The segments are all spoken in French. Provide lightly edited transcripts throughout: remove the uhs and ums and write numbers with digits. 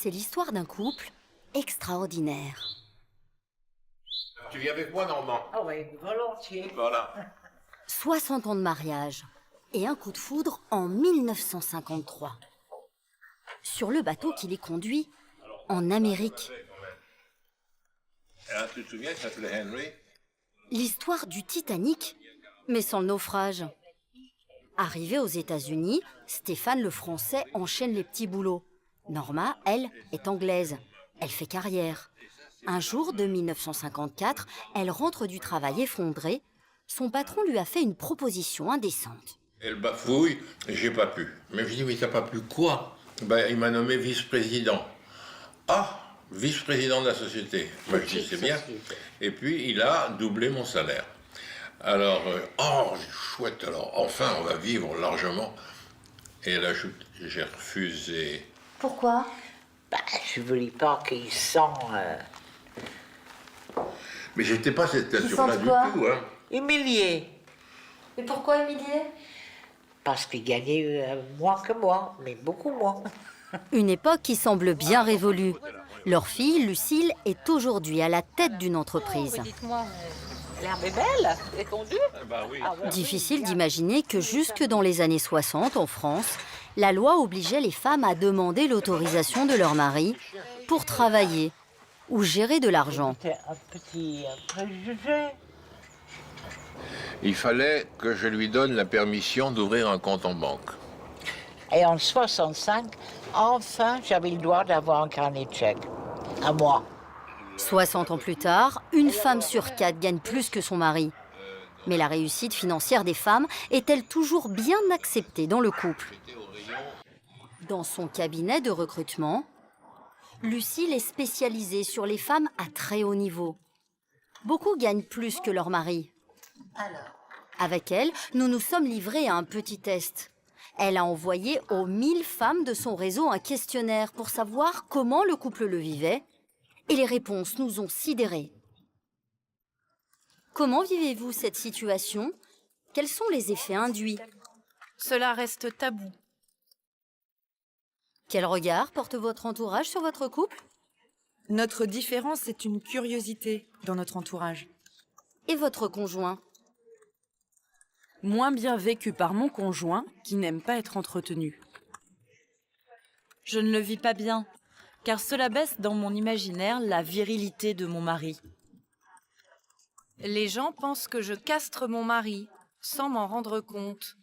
C'est l'histoire d'un couple extraordinaire. Tu viens avec moi, Normand? Ah oui, volontiers. Voilà. 60 ans de mariage et un coup de foudre en 1953. Sur le bateau qui les conduit en Amérique. Hein, tu te souviens, il s'appelait Henry? L'histoire du Titanic, mais sans le naufrage. Arrivé aux États-Unis, Stéphane le Français enchaîne les petits boulots. Norma, elle, est anglaise. Elle fait carrière. Un jour de 1954, elle rentre du travail effondrée. Son patron lui a fait une proposition indécente. Elle bafouille, et j'ai pas pu. Mais je dis, mais t'as pas pu quoi? Ben, il m'a nommé vice-président. Ah, vice-président de la société. Moi, je dis, c'est bien. Et puis, il a doublé mon salaire. Alors, oh, chouette, alors, enfin, on va vivre largement. Et elle ajoute, j'ai refusé. Pourquoi? Bah, je ne voulais pas qu'il sent... Mais j'étais pas cette nature-là sente du quoi? tout, hein. humilié. Et pourquoi humilié? Parce qu'il gagnait moins que moi, mais beaucoup moins. Une époque qui semble bien révolue. Leur fille, Lucille, est aujourd'hui à la tête d'une entreprise. Dites-moi, L'herbe est belle, elle est tondue. Bah oui. Difficile d'imaginer que jusque dans les années 60, en France, la loi obligeait les femmes à demander l'autorisation de leur mari pour travailler ou gérer de l'argent. C'était un petit préjugé. Il fallait que je lui donne la permission d'ouvrir un compte en banque. Et en 65, enfin, j'avais le droit d'avoir un carnet de chèques. À moi. 60 ans plus tard, une femme sur 4 gagne plus que son mari. Mais la réussite financière des femmes est-elle toujours bien acceptée dans le couple? Dans son cabinet de recrutement, Lucille est spécialisée sur les femmes à très haut niveau. Beaucoup gagnent plus que leur mari. Avec elle, nous nous sommes livrés à un petit test. Elle a envoyé aux 1000 femmes de son réseau un questionnaire pour savoir comment le couple le vivait. Et les réponses nous ont sidérés. Comment vivez-vous cette situation? Quels sont les effets induits? cela reste tabou. Quel regard porte votre entourage sur votre couple? Notre différence est une curiosité dans notre entourage. Et votre conjoint? Moins bien vécu par mon conjoint, qui n'aime pas être entretenu. Je ne le vis pas bien, car cela baisse dans mon imaginaire la virilité de mon mari. Les gens pensent que je castre mon mari, sans m'en rendre compte.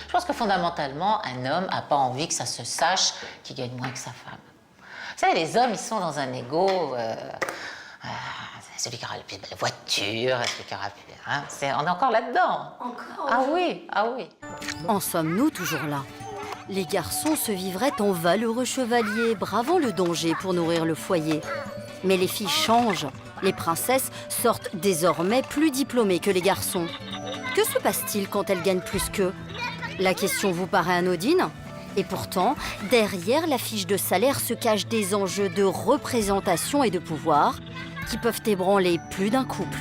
Je pense que fondamentalement, un homme n'a pas envie que ça se sache qu'il gagne moins que sa femme. Vous savez, les hommes, ils sont dans un ego. Celui qui aura la plus belle voiture, celui qui aura plus... Hein, on est encore là-dedans. Encore? Ah oui, ah oui. En sommes-nous toujours là? Les garçons se vivraient en valeureux chevaliers, bravant le danger pour nourrir le foyer. Mais les filles changent. Les princesses sortent désormais plus diplômées que les garçons. Que se passe-t-il quand elles gagnent plus qu'eux? La question vous paraît anodine? Et pourtant, derrière la fiche de salaire se cachent des enjeux de représentation et de pouvoir qui peuvent ébranler plus d'un couple.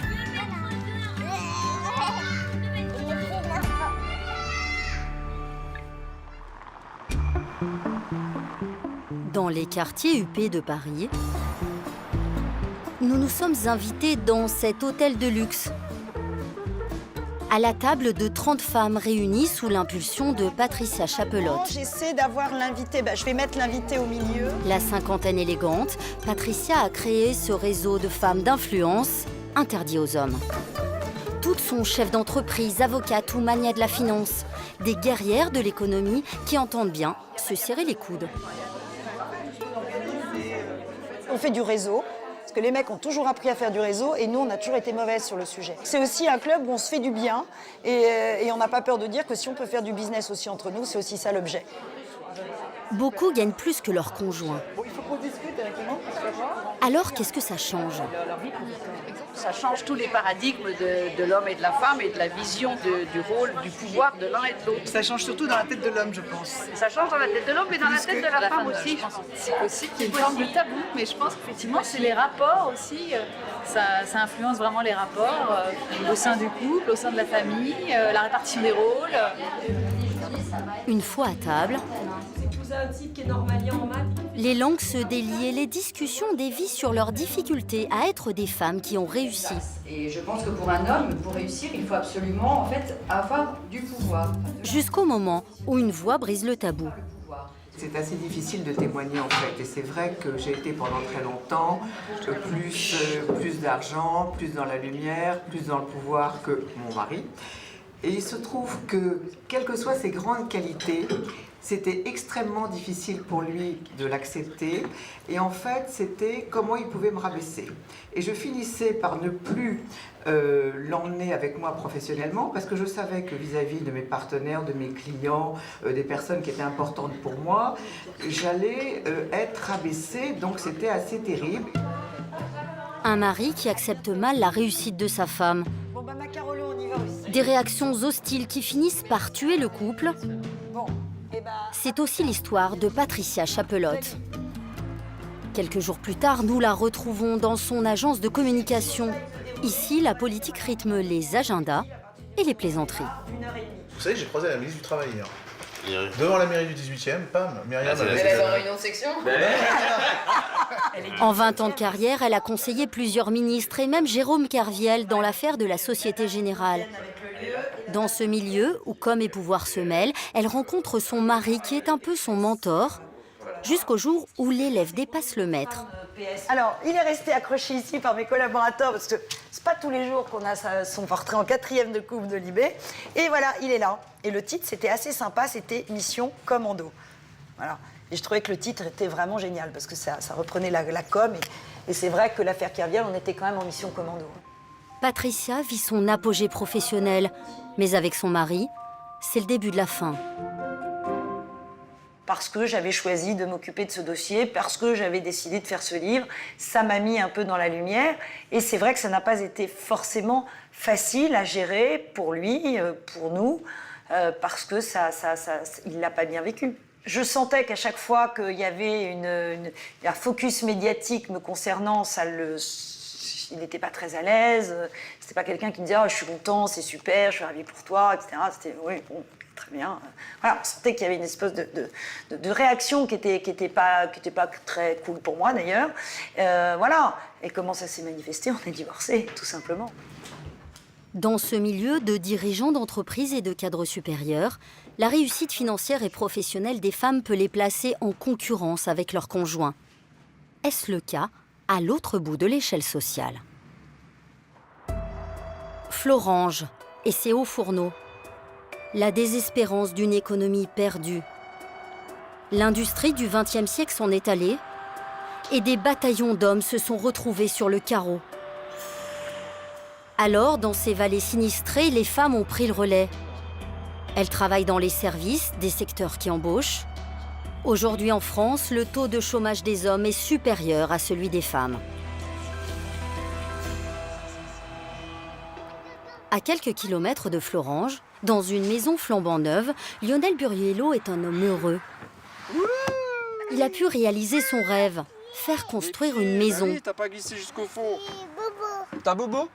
Dans les quartiers huppés de Paris, nous nous sommes invités dans cet hôtel de luxe. À la table de 30 femmes réunies sous l'impulsion de Patricia Chapelotte. J'essaie d'avoir l'invité, je vais mettre l'invité au milieu. La cinquantaine élégante, Patricia a créé ce réseau de femmes d'influence interdit aux hommes. Toutes sont chefs d'entreprise, avocates ou manias de la finance. Des guerrières de l'économie qui entendent bien se serrer les coudes. On fait du réseau, parce que les mecs ont toujours appris à faire du réseau et nous, on a toujours été mauvaises sur le sujet. C'est aussi un club où on se fait du bien et on n'a pas peur de dire que si on peut faire du business aussi entre nous, c'est aussi ça l'objet. Beaucoup gagnent plus que leur conjoint. Il faut qu'on discute avec nous. Alors, qu'est-ce que ça change? Ça change tous les paradigmes de l'homme et de la femme et de la vision du rôle, du pouvoir de l'un et de l'autre. Ça change surtout dans la tête de l'homme, je pense. Ça change dans la tête de l'homme et dans la tête de la femme aussi. C'est possible qu'il y ait une forme de tabou, mais je pense qu'effectivement, c'est les rapports aussi. Ça influence vraiment les rapports au sein du couple, au sein de la famille, la répartition des rôles. Une fois à table, épouser un type qui est normalien en maths. Les langues se délient et les discussions dévient sur leur difficulté à être des femmes qui ont réussi. Et je pense que pour un homme, pour réussir, il faut absolument en fait avoir du pouvoir. Jusqu'au moment où une voix brise le tabou. C'est assez difficile de témoigner en fait, et c'est vrai que j'ai été pendant très longtemps plus d'argent, plus dans la lumière, plus dans le pouvoir que mon mari. Et il se trouve que, quelles que soient ses grandes qualités, c'était extrêmement difficile pour lui de l'accepter. Et en fait, c'était comment il pouvait me rabaisser. Et je finissais par ne plus l'emmener avec moi professionnellement, parce que je savais que vis-à-vis de mes partenaires, de mes clients, des personnes qui étaient importantes pour moi, j'allais être rabaissée, donc c'était assez terrible. Un mari qui accepte mal la réussite de sa femme. Bon bah ma Carolo, on y va aussi. Des réactions hostiles qui finissent par tuer le couple. Bon, et bah... C'est aussi l'histoire de Patricia Chapelotte. Quelques jours plus tard, nous la retrouvons dans son agence de communication. Ici, la politique rythme les agendas et les plaisanteries. Vous savez, j'ai croisé la ministre du Travail hier. Devant la mairie du 18e, pam, Myriam... Elle est dans réunion de section. En 20 ans de carrière, elle a conseillé plusieurs ministres et même Jérôme Kerviel dans l'affaire de la Société Générale. Dans ce milieu, où com et pouvoir se mêlent, elle rencontre son mari qui est un peu son mentor, jusqu'au jour où l'élève dépasse le maître. Alors, il est resté accroché ici par mes collaborateurs, parce que c'est pas tous les jours qu'on a son portrait en 4e de coupe de Libé. Et voilà, il est là. Et le titre, c'était assez sympa, c'était Mission Commando. Voilà. Et je trouvais que le titre était vraiment génial, parce que ça reprenait la com. Et c'est vrai que l'affaire Kerviel, on était quand même en mission commando. Patricia vit son apogée professionnel, mais avec son mari, c'est le début de la fin. Parce que j'avais choisi de m'occuper de ce dossier, parce que j'avais décidé de faire ce livre, ça m'a mis un peu dans la lumière. Et c'est vrai que ça n'a pas été forcément facile à gérer pour lui, pour nous, parce que il ne l'a pas bien vécu. Je sentais qu'à chaque fois qu'il y avait un focus médiatique me concernant, il n'était pas très à l'aise. C'était pas quelqu'un qui me disait « Oh, je suis content, c'est super, je suis ravie pour toi », etc. C'était « Oui, bon, très bien ». Voilà, on sentait qu'il y avait une espèce de réaction qui était pas très cool pour moi, d'ailleurs. Voilà. Et comment ça s'est manifesté? On est divorcés, tout simplement. Dans ce milieu de dirigeants d'entreprises et de cadres supérieurs, la réussite financière et professionnelle des femmes peut les placer en concurrence avec leurs conjoints. Est-ce le cas à l'autre bout de l'échelle sociale? Florange et ses hauts fourneaux. La désespérance d'une économie perdue. L'industrie du XXe siècle s'en est allée et des bataillons d'hommes se sont retrouvés sur le carreau. Alors, dans ces vallées sinistrées, les femmes ont pris le relais. Elles travaillent dans les services, des secteurs qui embauchent. Aujourd'hui en France, le taux de chômage des hommes est supérieur à celui des femmes. À quelques kilomètres de Florange, dans une maison flambant neuve, Lionel Buriello est un homme heureux. Il a pu réaliser son rêve, faire construire une maison. T'as pas glissé jusqu'au fond. T'as bobo?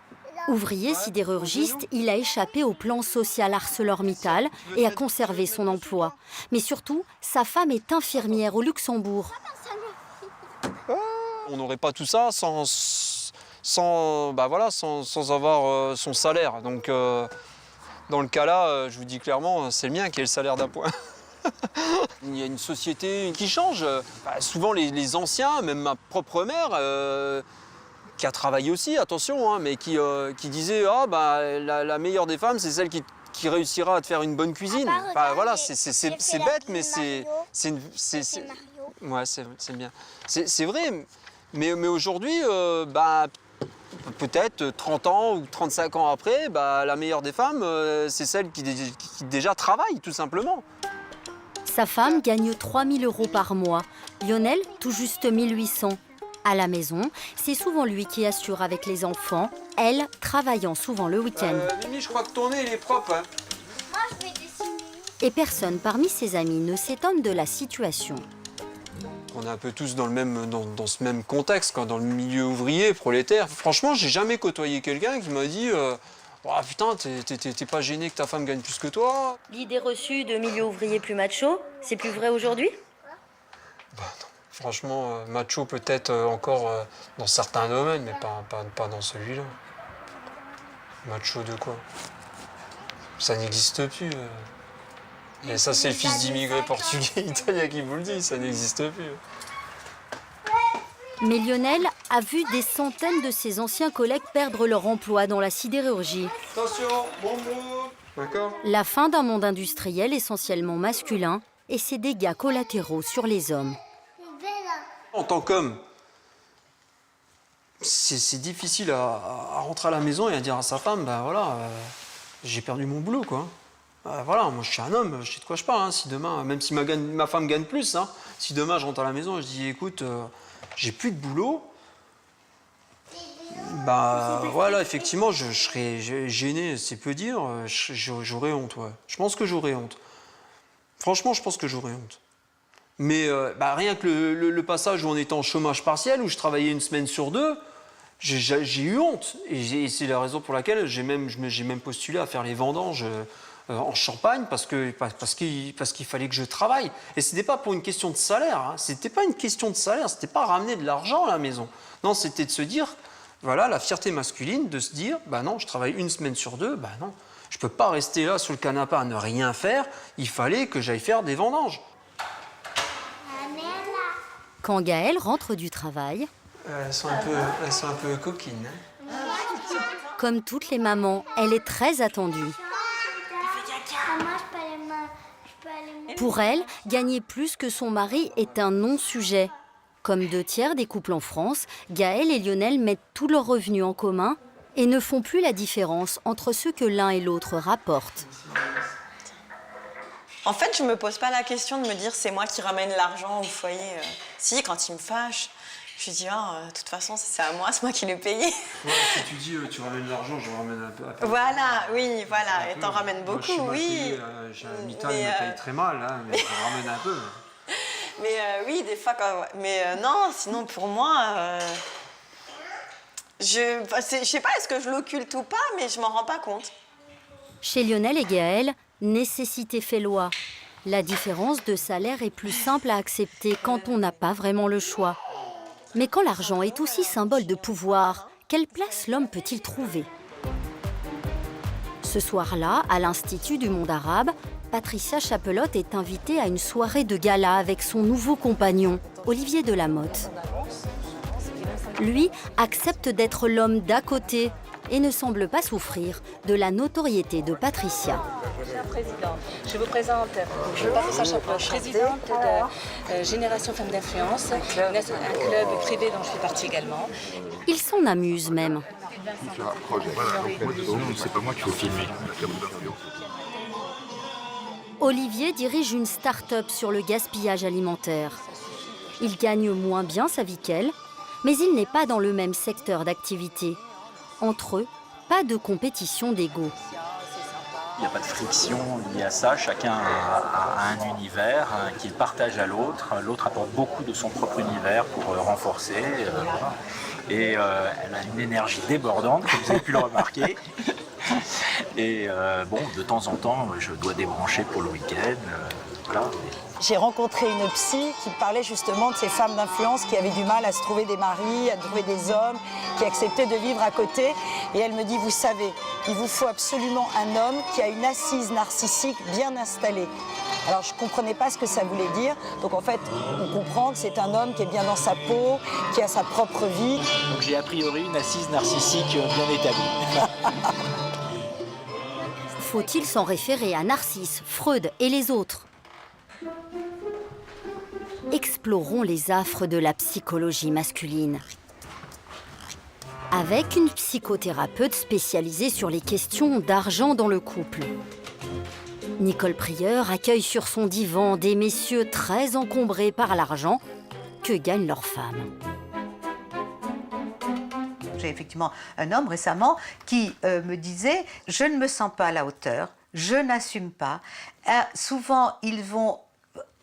Ouvrier sidérurgiste, il a échappé au plan social ArcelorMittal et a conservé son emploi. Mais surtout, sa femme est infirmière au Luxembourg. On n'aurait pas tout ça sans avoir son salaire. Donc, dans le cas là, je vous dis clairement, c'est le mien qui est le salaire d'appoint. Il y a une société qui change. Souvent, les anciens, même ma propre mère, qui a travaillé aussi, attention, hein, mais qui disait la meilleure des femmes, c'est celle qui réussira à te faire une bonne cuisine. Voilà, c'est bête, mais c'est ouais, c'est bien. C'est vrai, mais aujourd'hui, peut-être 30 ans ou 35 ans après, la meilleure des femmes, c'est celle qui déjà travaille, tout simplement. Sa femme gagne 3 000 € par mois. Lionel, tout juste 1 800. À la maison, c'est souvent lui qui assure avec les enfants, elle travaillant souvent le week-end. Mimi, je crois que ton nez, il est propre. Hein. Moi, je vais dessiner. Et personne parmi ses amis ne s'étonne de la situation. On est un peu tous dans ce même contexte, dans le milieu ouvrier, prolétaire. Franchement, j'ai jamais côtoyé quelqu'un qui m'a dit oh, putain, t'es pas gêné que ta femme gagne plus que toi? L'idée reçue de milieu ouvrier plus macho, c'est plus vrai aujourd'hui? Non. Franchement, macho peut-être encore dans certains domaines, mais pas dans celui-là. Macho de quoi? Ça n'existe plus. Et ça, c'est le fils d'immigrés portugais, italiens qui vous le dit, ça n'existe plus. Mais Lionel a vu des centaines de ses anciens collègues perdre leur emploi dans la sidérurgie. Attention, bonjour. D'accord. La fin d'un monde industriel essentiellement masculin et ses dégâts collatéraux sur les hommes. En tant qu'homme, c'est difficile à rentrer à la maison et à dire à sa femme, ben voilà, j'ai perdu mon boulot, quoi. Voilà, moi je suis un homme, je sais de quoi je parle. Hein. Si demain, même si ma femme gagne plus, hein, si demain je rentre à la maison et je dis, écoute, j'ai plus de boulot, bah voilà, effectivement, je serais gêné, c'est peu dire, j'aurais honte, ouais. Je pense que j'aurais honte. Franchement, je pense que j'aurais honte. Mais rien que le passage où on était en chômage partiel, où je travaillais une semaine sur 2, j'ai eu honte. Et c'est la raison pour laquelle j'ai même postulé à faire les vendanges en Champagne, parce qu'il fallait que je travaille. Et ce n'était pas pour une question de salaire, hein. C'était pas une question de salaire, c'était pas ramener de l'argent à la maison. Non, c'était de se dire, voilà, la fierté masculine, de se dire, bah non, je travaille une semaine sur 2, bah non, je peux pas rester là sur le canapé à ne rien faire, il fallait que j'aille faire des vendanges. Quand Gaëlle rentre du travail, elles sont un peu coquines. Hein. Comme toutes les mamans, elle est très attendue. Pour elle, gagner plus que son mari est un non-sujet. Comme 2/3 des couples en France, Gaëlle et Lionel mettent tous leurs revenus en commun et ne font plus la différence entre ce que l'un et l'autre rapportent. En fait, je me pose pas la question de me dire c'est moi qui ramène l'argent au foyer. Si, quand il me fâche, je dis de toute façon c'est à moi, c'est moi qui l'ai payé. Ouais, si tu dis tu ramènes l'argent, je ramène un peu. Voilà, oui, voilà, et t'en ramènes beaucoup, moi, oui. J'ai un mitard, il me paye très mal, hein, mais je ramène un peu. Mais oui, des fois, non, sinon pour moi, je sais pas, est-ce que je l'occulte ou pas, mais je m'en rends pas compte. Chez Lionel et Gaëlle, nécessité fait loi. La différence de salaire est plus simple à accepter quand on n'a pas vraiment le choix. Mais quand l'argent est aussi symbole de pouvoir, quelle place l'homme peut-il trouver? Ce soir-là, à l'Institut du monde arabe, Patricia Chapelotte est invitée à une soirée de gala avec son nouveau compagnon, Olivier Delamotte. Lui accepte d'être l'homme d'à côté et ne semble pas souffrir de la notoriété de Patricia. Chère présidente, je vous présente Patricia Chapelotte, présidente de Génération Femmes d'Influence, un club privé dont je fais partie également. Il s'en amuse même. C'est pas moi qui faut filmer. Olivier dirige une start-up sur le gaspillage alimentaire. Il gagne moins bien sa vie qu'elle, mais il n'est pas dans le même secteur d'activité. Entre eux, pas de compétition d'ego. Il n'y a pas de friction liée à ça, chacun a un univers qu'il partage à l'autre. L'autre apporte beaucoup de son propre univers pour renforcer. Et elle a une énergie débordante, comme vous avez pu le remarquer. Et de temps en temps, je dois débrancher pour le week-end. Voilà. J'ai rencontré une psy qui parlait justement de ces femmes d'influence qui avaient du mal à se trouver des maris, à trouver des hommes, qui acceptaient de vivre à côté. Et elle me dit, vous savez, il vous faut absolument un homme qui a une assise narcissique bien installée. Alors je ne comprenais pas ce que ça voulait dire. Donc en fait, on comprend que c'est un homme qui est bien dans sa peau, qui a sa propre vie. Donc j'ai a priori une assise narcissique bien établie. Faut-il s'en référer à Narcisse, Freud et les autres? Explorons les affres de la psychologie masculine. Avec une psychothérapeute spécialisée sur les questions d'argent dans le couple. Nicole Prieur accueille sur son divan des messieurs très encombrés par l'argent que gagnent leurs femmes. J'ai effectivement un homme récemment qui me disait « je ne me sens pas à la hauteur, je n'assume pas ». Souvent, ils vont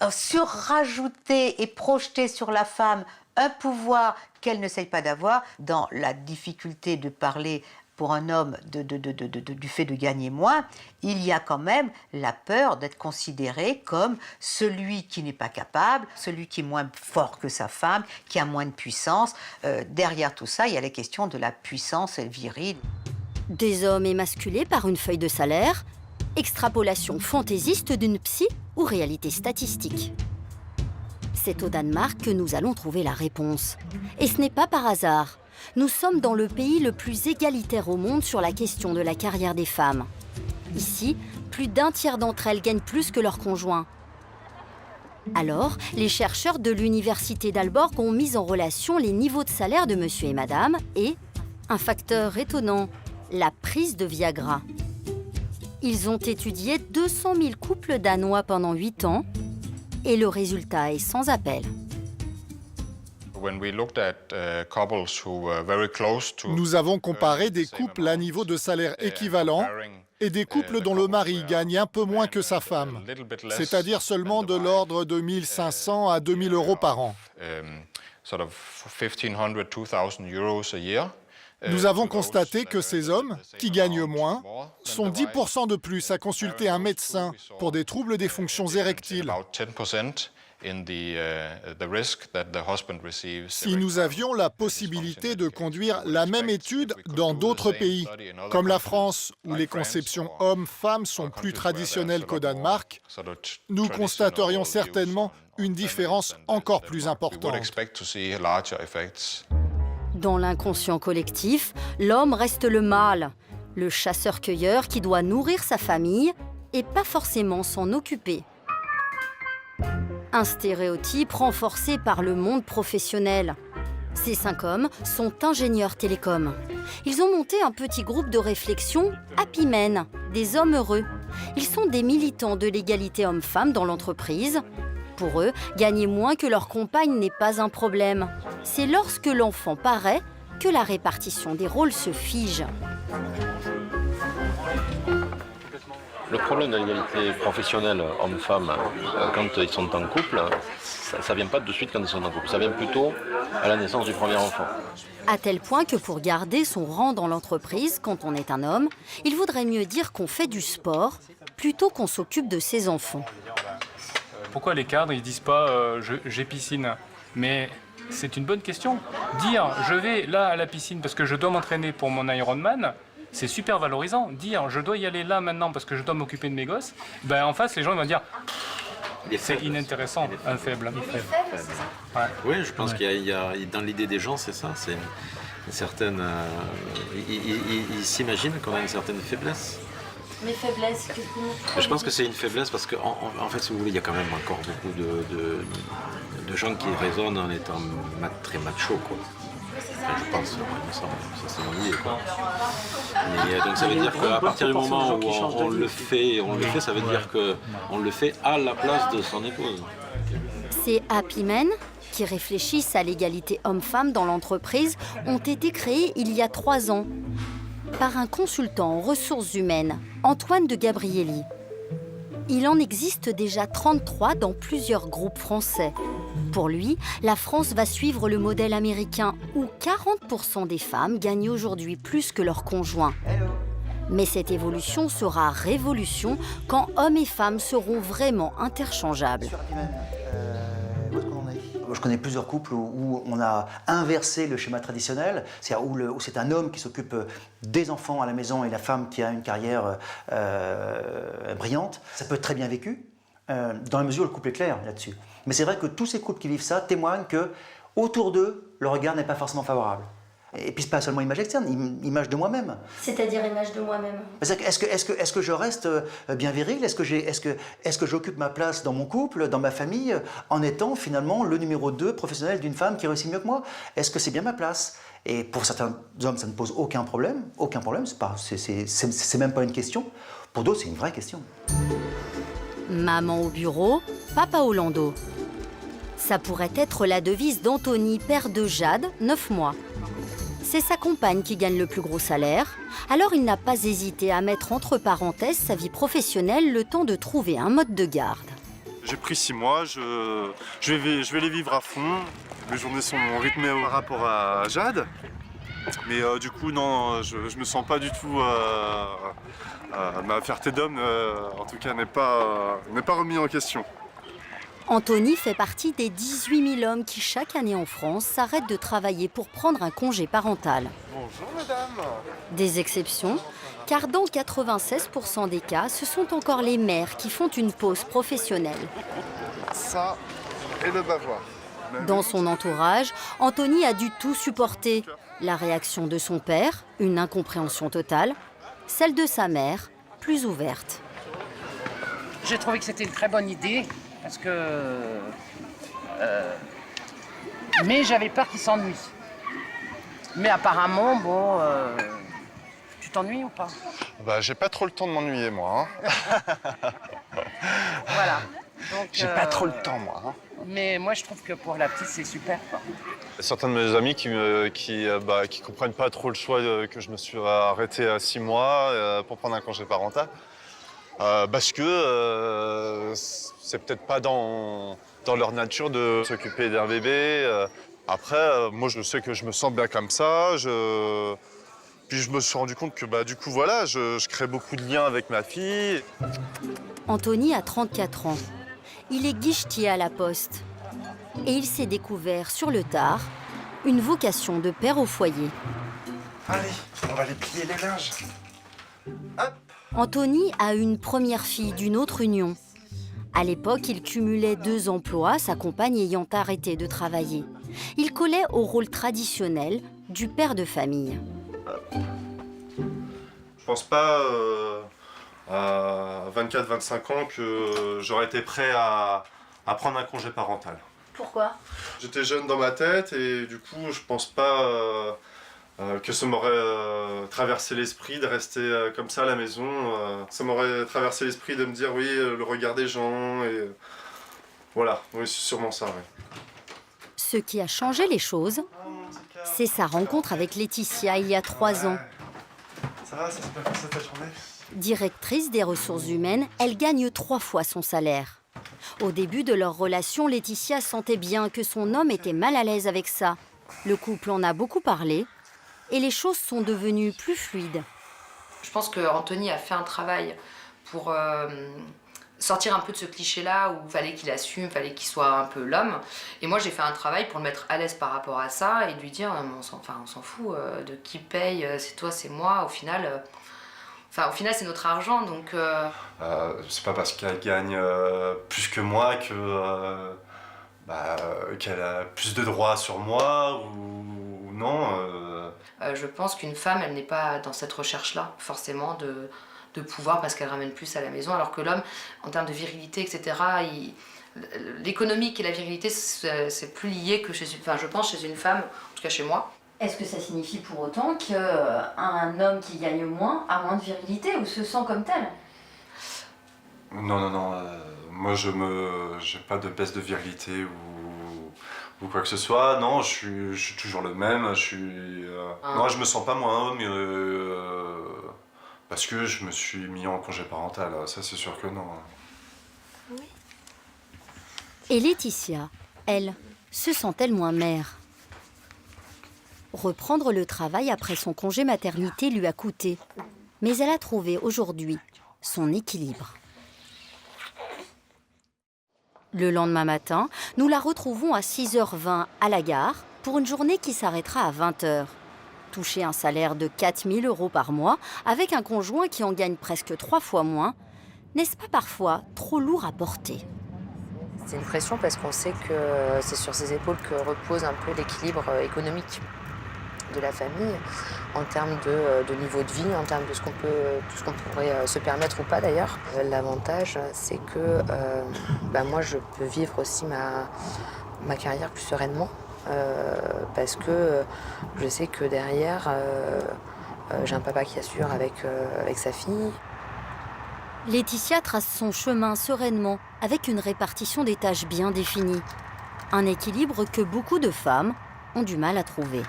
surrajouter et projeter sur la femme un pouvoir qu'elle n'essaye pas d'avoir. Dans la difficulté de parler pour un homme du fait de gagner moins, il y a quand même la peur d'être considéré comme celui qui n'est pas capable, celui qui est moins fort que sa femme, qui a moins de puissance. Derrière tout ça, il y a les questions de la puissance virile. Des hommes émasculés par une feuille de salaire, extrapolation fantaisiste d'une psy ou réalité statistique? C'est au Danemark que nous allons trouver la réponse. Et ce n'est pas par hasard. Nous sommes dans le pays le plus égalitaire au monde sur la question de la carrière des femmes. Ici, plus d'un tiers d'entre elles gagnent plus que leurs conjoints. Alors, les chercheurs de l'université d'Aalborg ont mis en relation les niveaux de salaire de monsieur et madame et, un facteur étonnant, la prise de Viagra. Ils ont étudié 200 000 couples danois pendant 8 ans et le résultat est sans appel. Nous avons comparé des couples à niveau de salaire équivalent et des couples dont le mari gagne un peu moins que sa femme, c'est-à-dire seulement de l'ordre de 1 500 à 2 000 euros par an. Nous avons constaté que ces hommes, qui gagnent moins, sont 10% de plus à consulter un médecin pour des troubles des fonctions érectiles. Si nous avions la possibilité de conduire la même étude dans d'autres pays, comme la France, où les conceptions hommes-femmes sont plus traditionnelles qu'au Danemark, nous constaterions certainement une différence encore plus importante. Dans l'inconscient collectif, l'homme reste le mâle, le chasseur-cueilleur qui doit nourrir sa famille et pas forcément s'en occuper. Un stéréotype renforcé par le monde professionnel. Ces 5 hommes sont ingénieurs télécoms. Ils ont monté un petit groupe de réflexion Happy Men, des hommes heureux. Ils sont des militants de l'égalité homme-femme dans l'entreprise. Pour eux, gagner moins que leur compagne n'est pas un problème. C'est lorsque l'enfant paraît que la répartition des rôles se fige. Le problème de l'égalité professionnelle homme-femme, quand ils sont en couple, ça ne vient pas de suite quand ils sont en couple. Ça vient plutôt à la naissance du premier enfant. À tel point que pour garder son rang dans l'entreprise, quand on est un homme, il vaudrait mieux dire qu'on fait du sport plutôt qu'on s'occupe de ses enfants. Pourquoi les cadres ils disent pas j'ai piscine? Mais c'est une bonne question. Dire je vais là à la piscine parce que je dois m'entraîner pour mon Ironman, c'est super valorisant. Dire je dois y aller là maintenant parce que je dois m'occuper de mes gosses, ben en face les gens ils vont dire c'est inintéressant, un faible. Ouais. Oui, je pense qu'il y a dans l'idée des gens, c'est ça, c'est une certaine. Ils s'imaginent qu'on a une certaine faiblesse. Mais faiblesse, je pense que c'est une faiblesse parce que, en fait, si vous voulez, il y a quand même encore beaucoup de gens qui raisonnent en étant très macho, quoi. Enfin, je pense, il me semble, ça c'est mon idée, quoi. Et donc ça veut dire qu'à partir du moment où on le fait, ça veut dire qu'on le fait à la place de son épouse. Ces Happy Men, qui réfléchissent à l'égalité homme-femme dans l'entreprise, ont été créés il y a 3 ans. Par un consultant en ressources humaines, Antoine de Gabrielli. Il en existe déjà 33 dans plusieurs groupes français. Pour lui, la France va suivre le modèle américain où 40% des femmes gagnent aujourd'hui plus que leurs conjoints. Mais cette évolution sera révolution quand hommes et femmes seront vraiment interchangeables. Je connais plusieurs couples où on a inversé le schéma traditionnel, c'est-à-dire où c'est un homme qui s'occupe des enfants à la maison et la femme qui a une carrière brillante. Ça peut être très bien vécu, dans la mesure où le couple est clair là-dessus. Mais c'est vrai que tous ces couples qui vivent ça témoignent que autour d'eux, le regard n'est pas forcément favorable. Et puis, c'est pas seulement image externe, image de moi-même. C'est-à-dire image de moi-même. Est-ce que je reste bien viril? Est-ce que j'occupe ma place dans mon couple, dans ma famille, en étant finalement le numéro 2 professionnel d'une femme qui réussit mieux que moi? Est-ce que c'est bien ma place? Et pour certains hommes, ça ne pose aucun problème. Aucun problème, c'est même pas une question. Pour d'autres, c'est une vraie question. Maman au bureau, papa au landau. Ça pourrait être la devise d'Anthony, père de Jade, 9 mois. C'est sa compagne qui gagne le plus gros salaire, alors il n'a pas hésité à mettre entre parenthèses sa vie professionnelle le temps de trouver un mode de garde. J'ai pris 6 mois, je vais les vivre à fond. Mes journées sont rythmées par rapport à Jade. Mais du coup, non, je me sens pas du tout... ma fierté d'homme, en tout cas, n'est pas remis en question. Anthony fait partie des 18 000 hommes qui, chaque année en France, s'arrêtent de travailler pour prendre un congé parental. Bonjour, madame. Des exceptions, car dans 96% des cas, ce sont encore les mères qui font une pause professionnelle. Ça et le bavoir. Dans son entourage, Anthony a dû tout supporter. La réaction de son père, une incompréhension totale, celle de sa mère, plus ouverte. J'ai trouvé que c'était une très bonne idée, parce que... mais j'avais peur qu'il s'ennuie. Mais apparemment, bon... tu t'ennuies ou pas? Bah, j'ai pas trop le temps de m'ennuyer, moi. Hein. Voilà. J'ai pas trop le temps, moi. Hein. Mais moi, je trouve que pour la petite, c'est super, quoi. Certains de mes amis qui comprennent pas trop le choix que je me suis arrêté à 6 mois pour prendre un congé parental. Parce que c'est peut-être pas dans leur nature de s'occuper d'un bébé. Après, moi, je sais que je me sens bien comme ça. Puis je me suis rendu compte que du coup, voilà, je crée beaucoup de liens avec ma fille. Anthony a 34 ans. Il est guichetier à la Poste. Et il s'est découvert sur le tard une vocation de père au foyer. Allez, on va aller plier les linges. Hop. Anthony a une première fille d'une autre union. À l'époque, il cumulait 2 emplois, sa compagne ayant arrêté de travailler. Il collait au rôle traditionnel du père de famille. Je pense pas à 24-25 ans que j'aurais été prêt à prendre un congé parental. Pourquoi? J'étais jeune dans ma tête et du coup je pense pas que ça m'aurait traversé l'esprit de rester comme ça à la maison. Ça m'aurait traversé l'esprit de me dire oui, le regard des gens et voilà, oui c'est sûrement ça. Oui. Ce qui a changé les choses, c'est sa rencontre avec Laetitia il y a 3 ans. Ça va, ça se passe comme ça ta journée? Directrice des ressources humaines, elle gagne 3 fois son salaire. Au début de leur relation, Laetitia sentait bien que son homme était mal à l'aise avec ça. Le couple en a beaucoup parlé et les choses sont devenues plus fluides. Je pense qu'Anthony a fait un travail pour sortir un peu de ce cliché-là où il fallait qu'il assume, il fallait qu'il soit un peu l'homme. Et moi, j'ai fait un travail pour le mettre à l'aise par rapport à ça et lui dire on s'en fout de qui paye, c'est toi, c'est moi. Au final, c'est notre argent, donc... c'est pas parce qu'elle gagne plus que moi qu'elle a plus de droits sur moi ou non. Je pense qu'une femme, elle n'est pas dans cette recherche-là, forcément, de pouvoir parce qu'elle ramène plus à la maison, alors que l'homme, en termes de virilité, etc., l'économique et la virilité, c'est plus lié que je pense, chez une femme, en tout cas chez moi. Est-ce que ça signifie pour autant qu'un homme qui gagne moins a moins de virilité ou se sent comme tel? Non. Moi, j'ai pas de baisse de virilité ou quoi que ce soit. Non, je suis toujours le même. Non, je me sens pas moins homme parce que je me suis mis en congé parental. Ça, c'est sûr que non. Oui. Et Laetitia, elle, se sent-elle moins mère? Reprendre le travail après son congé maternité lui a coûté. Mais elle a trouvé aujourd'hui son équilibre. Le lendemain matin, nous la retrouvons à 6h20 à la gare pour une journée qui s'arrêtera à 20h. Toucher un salaire de 4 000 € par mois avec un conjoint qui en gagne presque 3 fois moins, n'est-ce pas parfois trop lourd à porter? C'est une pression parce qu'on sait que c'est sur ses épaules que repose un peu l'équilibre économique de la famille, en termes de niveau de vie, en termes de tout ce qu'on pourrait se permettre ou pas d'ailleurs. L'avantage, c'est que moi, je peux vivre aussi ma carrière plus sereinement, parce que je sais que derrière, j'ai un papa qui assure avec sa fille. Laetitia trace son chemin sereinement, avec une répartition des tâches bien définie. Un équilibre que beaucoup de femmes ont du mal à trouver.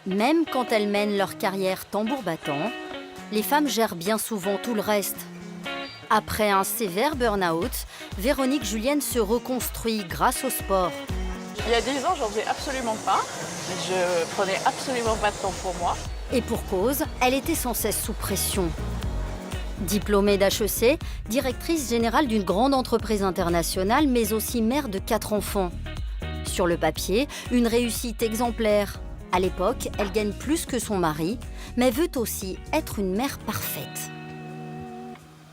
Même quand elles mènent leur carrière tambour battant, les femmes gèrent bien souvent tout le reste. Après un sévère burn-out, Véronique Julienne se reconstruit grâce au sport. Il y a 10 ans, j'en faisais absolument pas. Je prenais absolument pas de temps pour moi. Et pour cause, elle était sans cesse sous pression. Diplômée d'HEC, directrice générale d'une grande entreprise internationale, mais aussi mère de 4 enfants. Sur le papier, une réussite exemplaire. À l'époque, elle gagne plus que son mari, mais veut aussi être une mère parfaite.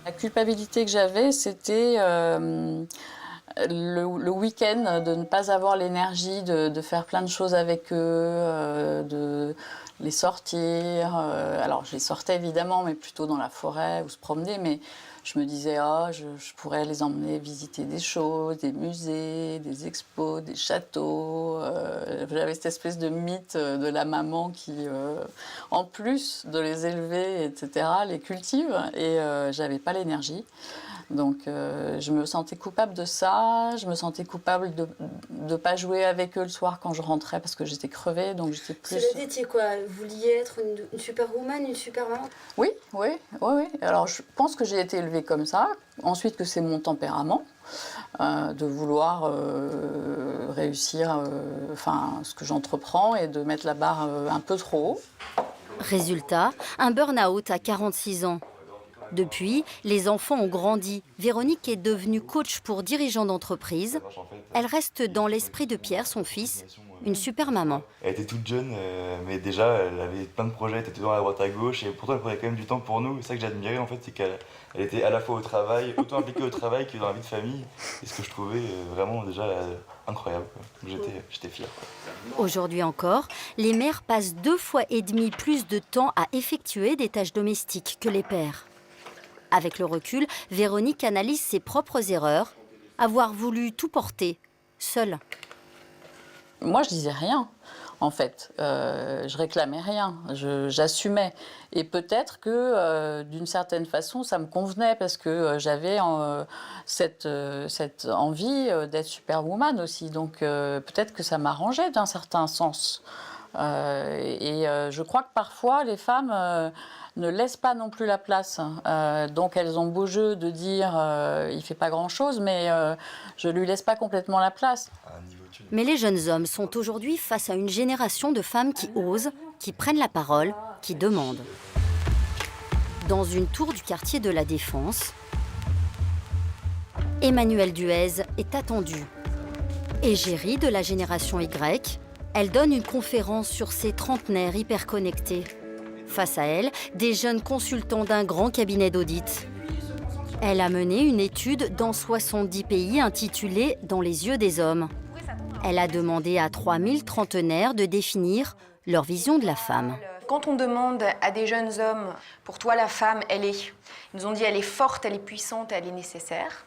La culpabilité que j'avais, c'était le week-end de ne pas avoir l'énergie de faire plein de choses avec eux, de les sortir. Alors, je les sortais évidemment, mais plutôt dans la forêt ou se promener. Mais je me disais, je pourrais les emmener visiter des choses, des musées, des expos, des châteaux. J'avais cette espèce de mythe de la maman qui, en plus de les élever, etc., les cultive. Et j'avais pas l'énergie. Donc, je me sentais coupable de ça. Je me sentais coupable de ne pas jouer avec eux le soir quand je rentrais parce que j'étais crevée. Donc, j'étais plus... Cela dit, quoi, vous vouliez être une superwoman, une super maman? Oui. Alors, je pense que j'ai été élevée comme ça. Ensuite, que c'est mon tempérament de vouloir réussir ce que j'entreprends et de mettre la barre un peu trop haut. Résultat, un burn-out à 46 ans. Depuis, les enfants ont grandi. Véronique est devenue coach pour dirigeants d'entreprise. Elle reste dans l'esprit de Pierre, son fils, une super maman. Elle était toute jeune, mais déjà, elle avait plein de projets, elle était toujours à droite à gauche, et pourtant elle prenait quand même du temps pour nous. Et ça que j'admirais, en fait, c'est qu'elle était à la fois au travail, autant impliquée au travail que dans la vie de famille. Et ce que je trouvais vraiment déjà incroyable. J'étais fier. Aujourd'hui encore, les mères passent 2,5 fois plus de temps à effectuer des tâches domestiques que les pères. Avec le recul, Véronique analyse ses propres erreurs, avoir voulu tout porter, seule. Moi, je disais rien, en fait. Je réclamais rien, j'assumais. Et peut-être que, d'une certaine façon, ça me convenait parce que j'avais cette envie d'être superwoman aussi. Donc, peut-être que ça m'arrangeait d'un certain sens. Je crois que parfois, les femmes... ne laissent pas non plus la place. Donc elles ont beau jeu de dire il fait pas grand-chose, mais je lui laisse pas complètement la place. Mais les jeunes hommes sont aujourd'hui face à une génération de femmes qui osent, qui prennent la parole, qui demandent. Dans une tour du quartier de la Défense, Emmanuelle Duez est attendue. Égérie de la génération Y, elle donne une conférence sur ces trentenaires hyperconnectés. Face à elle, des jeunes consultants d'un grand cabinet d'audit. Elle a mené une étude dans 70 pays intitulée « Dans les yeux des hommes ». Elle a demandé à 3000 trentenaires de définir leur vision de la femme. Quand on demande à des jeunes hommes, pour toi la femme, elle est... Ils nous ont dit elle est forte, elle est puissante, elle est nécessaire.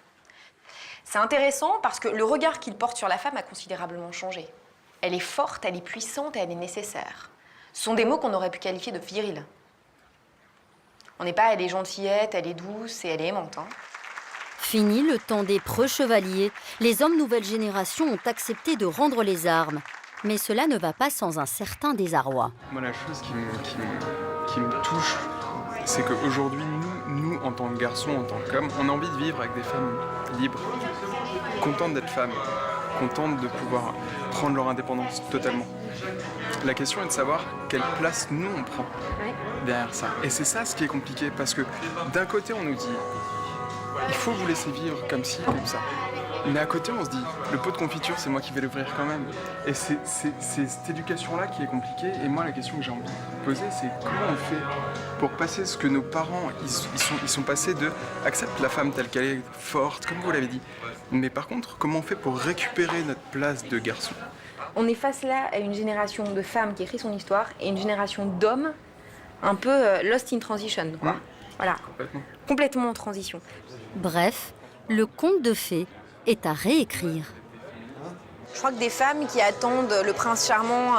C'est intéressant parce que le regard qu'ils portent sur la femme a considérablement changé. Elle est forte, elle est puissante et elle est nécessaire. Ce sont des mots qu'on aurait pu qualifier de virils. On n'est pas elle est gentillette, elle est douce et elle est aimante. Fini le temps des preux chevaliers. Les hommes nouvelle génération ont accepté de rendre les armes. Mais cela ne va pas sans un certain désarroi. Moi, la chose qui me touche, c'est qu'aujourd'hui, nous, en tant que garçons, en tant qu'hommes, on a envie de vivre avec des femmes libres, contentes d'être femmes, contentes de pouvoir prendre leur indépendance totalement. La question est de savoir quelle place nous on prend derrière ça. Et c'est ça ce qui est compliqué, parce que d'un côté on nous dit il faut vous laisser vivre comme ci, comme ça. Mais à côté on se dit le pot de confiture c'est moi qui vais l'ouvrir quand même. Et c'est cette éducation-là qui est compliquée. Et moi la question que j'ai envie de poser c'est comment on fait pour passer ce que nos parents ils sont passés de accepte la femme telle qu'elle est, forte, comme vous l'avez dit. Mais par contre comment on fait pour récupérer notre place de garçon? On est face là à une génération de femmes qui écrit son histoire et une génération d'hommes un peu lost in transition, quoi. Voilà, complètement en transition. Bref, le conte de fées est à réécrire. Je crois que des femmes qui attendent le prince charmant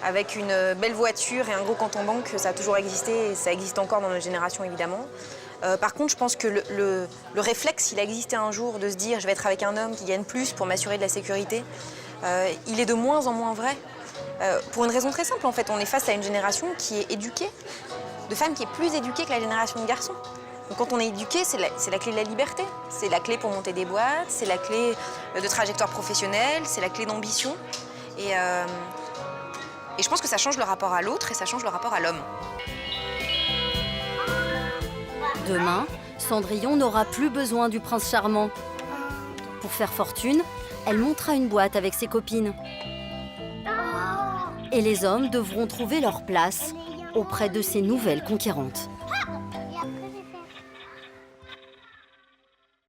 avec une belle voiture et un gros compte en banque, ça a toujours existé et ça existe encore dans notre génération évidemment. Par contre, je pense que le réflexe, il a existé un jour de se dire je vais être avec un homme qui gagne plus pour m'assurer de la sécurité. Il est de moins en moins vrai. Pour une raison très simple, en fait. On est face à une génération qui est éduquée, de femmes qui est plus éduquée que la génération de garçons. Donc quand on est éduqué, c'est la clé de la liberté. C'est la clé pour monter des boîtes, c'est la clé de trajectoire professionnelle, c'est la clé d'ambition. Et je pense que ça change le rapport à l'autre et ça change le rapport à l'homme. Demain, Cendrillon n'aura plus besoin du prince charmant. Pour faire fortune, elle montera une boîte avec ses copines. Et les hommes devront trouver leur place auprès de ces nouvelles conquérantes.